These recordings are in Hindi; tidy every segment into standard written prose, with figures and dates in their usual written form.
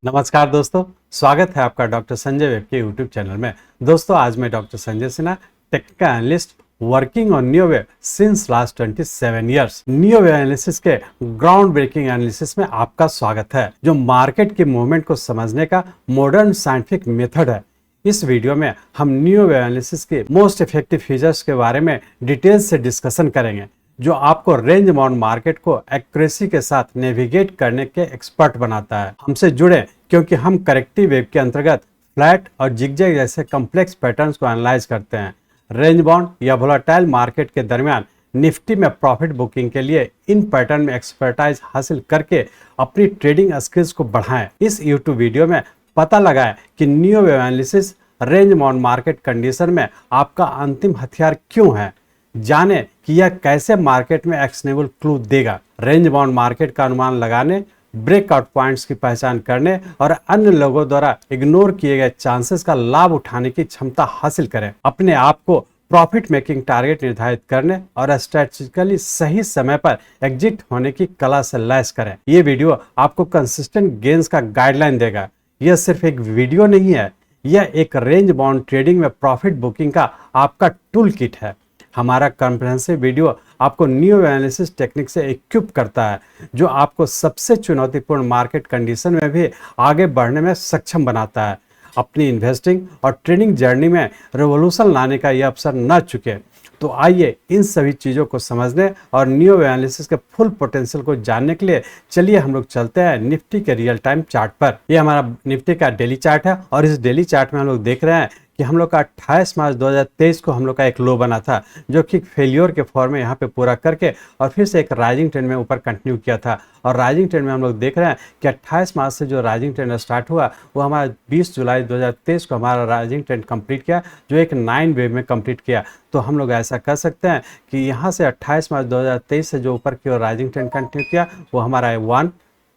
नमस्कार दोस्तों, स्वागत है आपका डॉक्टर संजय वेब के यूट्यूब चैनल में। दोस्तों, आज मैं doctor Sanjay Sinha, technical analyst working on Neowave since last 27 years. Neowave analysis के ग्राउंड ब्रेकिंग एनालिसिस में आपका स्वागत है, जो मार्केट के मूवमेंट को समझने का मॉडर्न साइंटिफिक मेथड है। इस वीडियो में हम नियोवेव एनालिसिस के मोस्ट इफेक्टिव फीचर्स के बारे में डिटेल से डिस्कशन करेंगे, जो आपको रेंज बाउंड मार्केट को एक्यूरेसी के साथ नेविगेट करने के एक्सपर्ट बनाता है। हमसे जुड़े, क्योंकि हम करेक्टिव वेव के अंतर्गत फ्लैट और जिगजैग जैसे कॉम्प्लेक्स पैटर्न्स को एनालाइज करते हैं। रेंज बाउंड या वोलेटाइल मार्केट के दरमियान निफ्टी में प्रॉफिट बुकिंग के लिए इन पैटर्न में एक्सपर्टाइज हासिल करके अपनी ट्रेडिंग स्किल्स को बढ़ाएं। इस यूट्यूब वीडियो में पता लगाएं कि Neowave analysis range bound market condition में आपका अंतिम हथियार क्यों है। जाने कि यह कैसे मार्केट में एक्शनेबल क्लू देगा। रेंज बाउंड मार्केट का अनुमान लगाने, ब्रेकआउट पॉइंट्स की पहचान करने और अन्य लोगों द्वारा इग्नोर किए गए चांसेस का लाभ उठाने की क्षमता हासिल करें। अपने आप को प्रॉफिट मेकिंग टारगेट निर्धारित करने और स्ट्रेटेजिकली सही समय पर एग्जिट होने की कला से लैस करें। ये वीडियो आपको कंसिस्टेंट गेन्स का गाइडलाइन देगा। यह सिर्फ एक वीडियो नहीं है, यह एक रेंज बाउंड ट्रेडिंग में प्रॉफिट बुकिंग का आपका टूल किट है। हमारा कॉम्प्रिहेंसिव वीडियो आपको नियोवेव एनालिसिस टेक्निक से इक्विप करता है, जो आपको सबसे चुनौतीपूर्ण मार्केट कंडीशन में भी आगे बढ़ने में सक्षम बनाता है। अपनी इन्वेस्टिंग और ट्रेडिंग जर्नी में रेवोल्यूशन लाने का यह अवसर न चुके। तो आइए इन सभी चीज़ों को समझने और नियोवेव एनालिसिस के फुल पोटेंशियल को जानने के लिए चलिए हम लोग चलते हैं निफ्टी के रियल टाइम चार्ट पर। यह हमारा निफ्टी का डेली चार्ट है और इस डेली चार्ट में हम लोग देख रहे हैं कि हम लोग का 28 मार्च 2023 को हम लोग का एक लो बना था, जो कि फेलियर के फॉर्म में यहाँ पे पूरा करके और फिर से एक राइजिंग ट्रेंड में ऊपर कंटिन्यू किया था। और राइजिंग ट्रेंड में हम लोग देख रहे हैं कि 28 मार्च से जो राइजिंग ट्रेंड स्टार्ट हुआ वो हमारा 20 जुलाई 2023 को हमारा राइजिंग ट्रेंड कंप्लीट किया, जो एक 9 वेव में कंप्लीट किया। तो हम लोग ऐसा कर सकते हैं कि यहाँ से 28 मार्च 2023 से जो ऊपर की ओर राइजिंग ट्रेंड कंटिन्यू किया वो हमारा 1,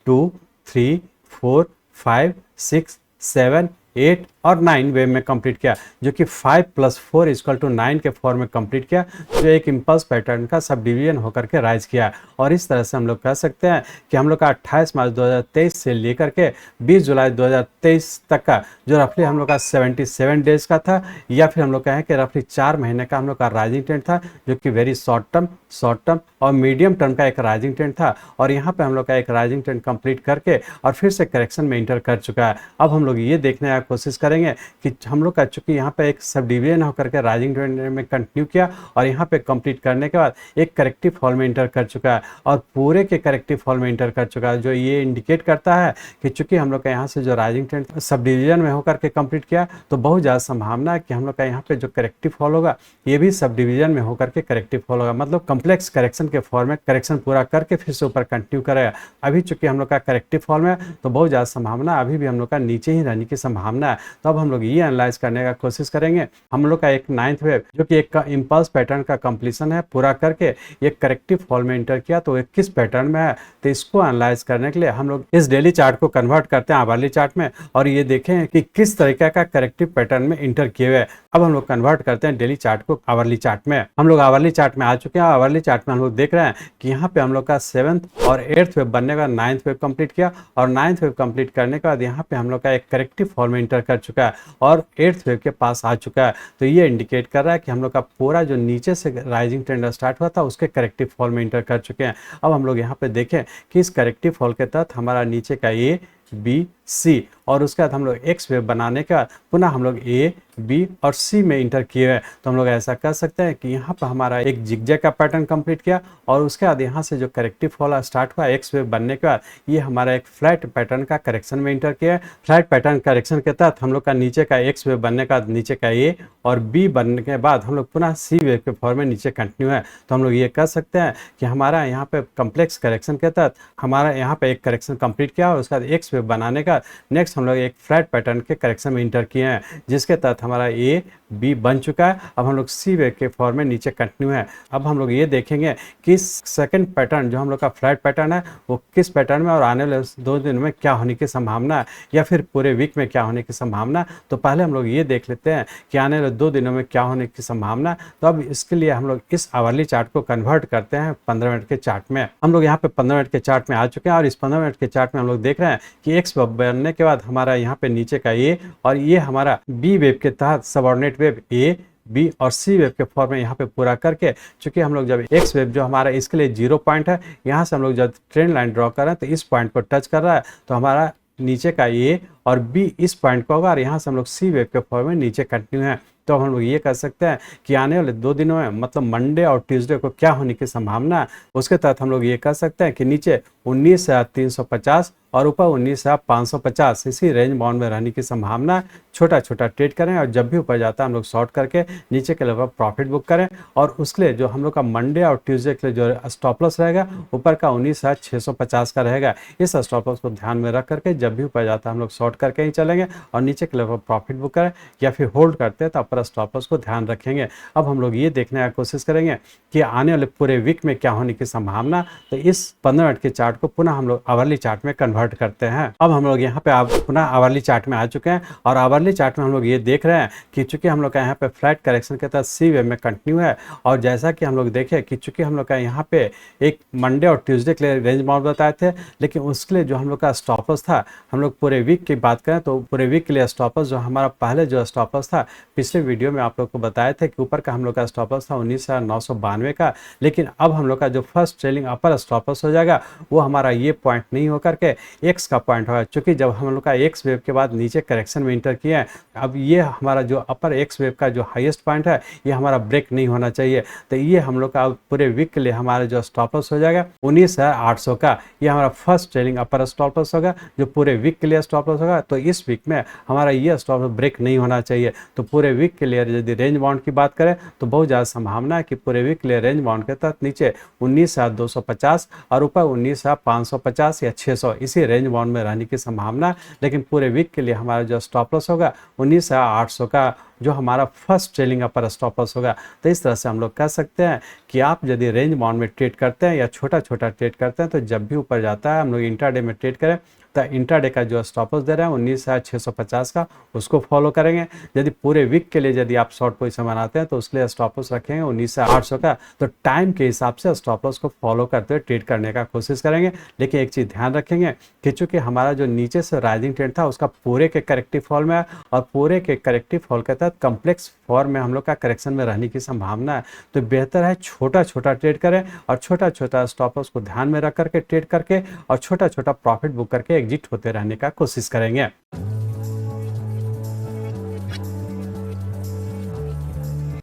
2, 3, 4, 5, 6, 7, 8 और 9 वेव में कंप्लीट किया, जो कि 5 + 4 = 9 के फॉर्म में कंप्लीट किया, जो एक इम्पल्स पैटर्न का सब डिवीजन होकर के राइज किया। और इस तरह से हम लोग कह सकते हैं कि हम लोग का 28 मार्च 2023 से लेकर के 20 जुलाई 2023 तक का जो रफली हम लोग का 77 डेज का था, या फिर हम लोग कहें कि रफली 4 महीने का हम लोग का राइजिंग ट्रेंड था, जो कि वेरी शॉर्ट टर्म और मीडियम टर्म का एक राइजिंग ट्रेंड था। और यहाँ पे हम लोग का एक राइजिंग ट्रेंड कंप्लीट करके और फिर से करेक्शन में इंटर कर चुका है। अब हम लोग ये देखने की कोशिश करेंगे कि हम लोग का चूंकि यहाँ पे एक सब डिवीजन होकर के राइजिंग ट्रेंड में कंटिन्यू किया और यहाँ पे कंप्लीट करने के बाद एक करेक्टिव फॉल में इंटर कर चुका है और पूरे के करेक्टिव फॉल में इंटर कर चुका है, जो ये इंडिकेट करता है कि चूंकि हम लोग का यहाँ से जो राइजिंग ट्रेंड सब डिवीजन में होकर के कंप्लीट किया, तो बहुत ज़्यादा संभावना है कि हम लोग का यहाँ पे जो करेक्टिव फॉल होगा ये भी सब डिवीजन में होकर के करेक्टिव फॉल होगा, मतलब कम्प्लेक्स करेक्शन के फॉर्म में करेक्शन पूरा करके फिर से ऊपर कंटिन्यू करेगा। अभी चूंकि हम लोग का करेक्टिव फॉल में, तो बहुत ज़्यादा संभावना अभी भी हम लोग का नीचे ही रहने की संभावना है। तो अब हम लोग ये एनालाइज करने का कोशिश करेंगे। हम लोग का एक 9th वेव, जो कि एक इम्पल्स पैटर्न का कंप्लीशन है, पूरा करके एक करेक्टिव फॉल में इंटर किया, तो एक किस पैटर्न में है, तो इसको एनालाइज करने के लिए हम लोग इस डेली चार्ट को कन्वर्ट करते हैं आवरली चार्ट में और ये देखें कि किस तरीके का करेक्टिव पैटर्न में इंटर किए हुए। अब हम लोग कन्वर्ट करते हैं डेली चार्ट को आवरली चार्ट में। हम लोग आवरली चार्ट में आ चुके हैं। आवरली चार्ट में हम लोग देख रहे हैं कि यहाँ पे हम लोग का 7th और 8th वेव बनने का 9th वेव कंप्लीट किया और 9th वेव कंप्लीट करने के बाद यहाँ पे हम लोग का एक करेक्टिव फॉल में इंटर कर चुका है और 8th वेव के पास आ चुका है। तो ये इंडिकेट कर रहा है कि हम लोग का पूरा जो नीचे से राइजिंग ट्रेंड स्टार्ट हुआ था उसके करेक्टिव फॉल में इंटर कर चुके हैं। अब हम लोग यहाँ पे देखें कि इस करेक्टिव फॉल के तहत हमारा नीचे का A, B, C और उसके बाद हम लोग एक्स वेव बनाने का पुनः हम लोग A, B और C में इंटर किए हैं। तो हम लोग ऐसा कर सकते हैं कि यहाँ पर हमारा एक जिगजैग का पैटर्न कंप्लीट किया और उसके बाद यहाँ से जो करेक्टिव फॉल स्टार्ट हुआ एक्स वेव बनने के बाद ये हमारा एक फ्लैट पैटर्न का करेक्शन में इंटर किया है। फ्लैट पैटर्न करेक्शन के तहत हम लोग का नीचे का एक्स वेव बनने का नीचे का A और B बनने के बाद हम लोग पुनः C वेव के फॉर्म में नीचे कंटिन्यू है। तो हम लोग ये कर सकते हैं कि हमारा यहाँ पे कम्प्लेक्स करेक्शन के तहत हमारा यहाँ पे एक करेक्शन कंप्लीट किया और उसके बाद एक्स वेव बनाने का नेक्स्ट हम लोग एक फ्लैट पैटर्न के करेक्शन में इंटर किए हैं, जिसके तहत हमारा A, B बन चुका है। अब हम लोग C वेव के फॉर्म में नीचे कंटिन्यू है। अब हम लोग ये देखेंगे कि सेकंड पैटर्न जो हम लोग का फ्लैट पैटर्न है वो किस पैटर्न में और आने वाले 2 दिन में क्या होने की संभावना है या फिर पूरे वीक में क्या होने की संभावना। तो पहले हम लोग ये देख लेते हैं कि आने वाले 2 दिनों में क्या होने की संभावना। तो अब इसके लिए हम लोग इस आवरली चार्ट को कन्वर्ट करते हैं 15 मिनट के चार्ट में। हम लोग यहाँ पे 15 मिनट के चार्ट में आ चुके हैं और इस 15 मिनट के चार्ट में हम लोग देख रहे हैं कि कि एक्स वेव बनने के बाद हमारा यहाँ पे नीचे का ए और ये हमारा बी वेव के तहत सबऑर्डिनेट वेव ए बी और सी वेव के फॉर्म में यहाँ पे पूरा करके, चूंकि हम लोग जब एक्स वेव जो हमारा इसके लिए 0 पॉइंट है, यहाँ से हम लोग जब ट्रेंड लाइन ड्रॉ कर रहे हैं तो इस पॉइंट को टच कर रहा है, तो हमारा नीचे का ए और बी इस पॉइंट को होगा और यहाँ से हम लोग सी वेव के फॉर्म में नीचे कंटिन्यू है। तो हम लोग ये कह सकते हैं कि आने वाले 2 दिनों में मतलब मंडे और ट्यूसडे को क्या होने की संभावना है, उसके तहत हम लोग ये कह सकते हैं कि नीचे 19,350 और ऊपर 19,550 इसी रेंज बाउंड में रहने की संभावना। छोटा छोटा ट्रेड करें और जब भी ऊपर जाता है हम लोग शॉर्ट करके नीचे के लेवल प्रॉफिट बुक करें। और उसके लिए जो हम लोग का मंडे और ट्यूसडे के लिए जो स्टॉप लॉस रहेगा ऊपर का 19,650 का रहेगा। इस स्टॉप लॉस को ध्यान में रख करके जब भी ऊपर जाता है हम लोग शॉर्ट करके ही चलेंगे और नीचे के लेवल प्रॉफिट बुक करें या फिर होल्ड करते हैं तो अपर स्टॉप लॉस को ध्यान रखेंगे। अब हम लोग ये देखने की कोशिश करेंगे कि आने वाले पूरे वीक में क्या होने की संभावना। तो इस 15 मिनट के चार्ट को पुनः हम लोग आवरली चार्ट में कन्वर्ट करते हैं। अब हम लोग यहाँ पे पुनः आवरली चार्ट में आ चुके हैं और आवरली चार्ट में हम लोग ये देख रहे हैं कि चूंकि हम लोग का यहाँ पे फ्लैट करेक्शन के तहत सी वेव में कंटिन्यू है और जैसा कि हम लोग देखें कि चूंकि हम लोग का यहाँ पे एक मंडे और ट्यूसडे के लिए रेंज बाउंड बताए थे, लेकिन उसके लिए जो हम लोग का स्टॉप लॉस था, हम लोग पूरे वीक की बात करें तो पूरे वीक के लिए स्टॉप लॉस जो हमारा पहले जो स्टॉप लॉस था पिछले वीडियो में आप लोग को बताए थे कि ऊपर का हम लोग का स्टॉप लॉस था 19,992 का, लेकिन अब हम लोग का जो फर्स्ट ट्रेलिंग अपर स्टॉप लॉस हो जाएगा वो हमारा ये पॉइंट नहीं होकर के एक्स का पॉइंट होगा। चूंकि जब हम लोग का एक्स वेव के बाद नीचे करेक्शन में इंटर किए हैं, अब ये हमारा जो अपर एक्स वेव का जो हाईएस्ट पॉइंट है ये हमारा ब्रेक नहीं होना चाहिए। तो ये हम लोग का पूरे वीक के लिए हमारा जो स्टॉप लॉस हो जाएगा 19,800 का, ये हमारा फर्स्ट ट्रेलिंग अपर स्टॉप लॉस होगा जो पूरे वीक के लिए स्टॉप लॉस होगा। तो इस वीक में हमारा ये स्टॉप लॉस ब्रेक नहीं होना चाहिए। तो पूरे वीक के लिए यदि रेंज बाउंड की बात करें तो बहुत ज़्यादा संभावना है कि पूरे वीक के लिए रेंज बाउंड के तहत नीचे 19,250 और ऊपर 19,550 या 600 इसी रेंज बाउंड में रहने की संभावना। लेकिन पूरे वीक के लिए हमारा जो स्टॉप लॉस होगा 19,800 का जो हमारा फर्स्ट ट्रेलिंग अपर स्टॉप लॉस होगा। तो इस तरह से हम लोग कह सकते हैं कि आप यदि रेंज बाउंड में ट्रेड करते हैं या छोटा छोटा ट्रेड करते हैं तो जब भी ऊपर जाता है हम लोग इंट्राडे में ट्रेड करें तो इंट्राडे का जो स्टॉप लॉस दे रहे हैं 19,650 का उसको फॉलो करेंगे। यदि पूरे वीक के लिए यदि आप शॉर्ट पोजीशन बनाते हैं तो उसके लिए स्टॉप लॉस रखेंगे 19,800 का। तो टाइम के हिसाब से स्टॉप लॉस को फॉलो करते हुए ट्रेड करने का कोशिश करेंगे। लेकिन एक चीज़ ध्यान रखेंगे कि चूंकि हमारा जो नीचे से राइजिंग ट्रेंड था उसका पूरे के करेक्टिव फॉल में है और पूरे के करेक्टिव फॉल के तहत कम्प्लेक्स फॉर्म में हम लोग का करेक्शन में रहने की संभावना है। तो बेहतर है छोटा छोटा ट्रेड करें और छोटा छोटा स्टॉप लॉस को ध्यान में रख करके ट्रेड करके और छोटा छोटा प्रॉफिट बुक करके एग्जिट होते रहने का कोशिश करेंगे।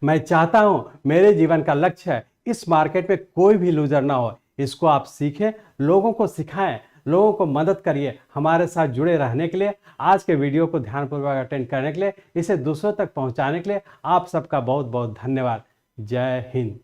मैं चाहता हूं मेरे जीवन का लक्ष्य है इस मार्केट में कोई भी लूजर ना हो। इसको आप सीखें, लोगों को सिखाएं, लोगों को मदद करिए। हमारे साथ जुड़े रहने के लिए, आज के वीडियो को ध्यानपूर्वक अटेंड करने के लिए, इसे दूसरों तक पहुंचाने के लिए आप सबका बहुत बहुत धन्यवाद। जय हिंद।